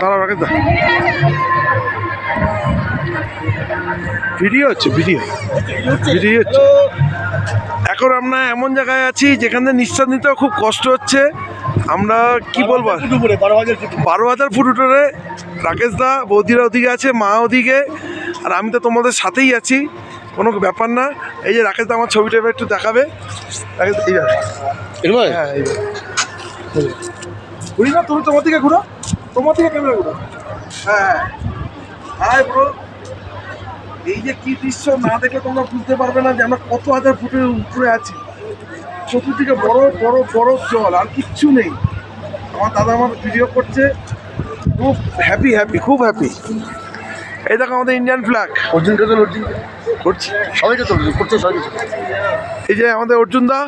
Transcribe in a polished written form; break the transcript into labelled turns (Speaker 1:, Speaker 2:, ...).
Speaker 1: দাঁড়াও রাকেশ দা, ভিডিও হচ্ছে, ভিডিও হচ্ছে। এখন আমরা এমন জায়গায় আছি যেখানে নিঃশ্বাস নিতেও খুব কষ্ট হচ্ছে। আমরা কি বলবো, 12,000 ফুট উঠোরে রাকেশ দা, বৌদিরা ওদিকে আছে, মা ওদিকে, আর আমি তো তোমাদের সাথেই আছি, কোনো ব্যাপার না। এই যে রাকেশ দা আমার ছবিটা এবার একটু দেখাবে। রাকেশ দা হ্যাঁ, ঘুরি না, তুমি তোমার দিকে ঘুরো, তোমার দিকে ক্যামেরা ঘুরো। হ্যাঁ হাই ব্রো, এই যে কি দৃশ্য না দেখলে তোমরা বুঝতে পারবে না যে আমরা কত হাজার ফুটের উপরে আছি। চতুর্দিকে বড় বড় বড় জল, আর কিচ্ছু নেই। আমার দাদা আমার ভিডিও করছে, খুব হ্যাপি, খুব হ্যাপি। এই দেখো আমাদের ইন্ডিয়ান ফ্ল্যাগ, অর্জুনটা তো করছি, সবাইকে তো করছে সবাই। এই যে আমাদের অর্জুন দা,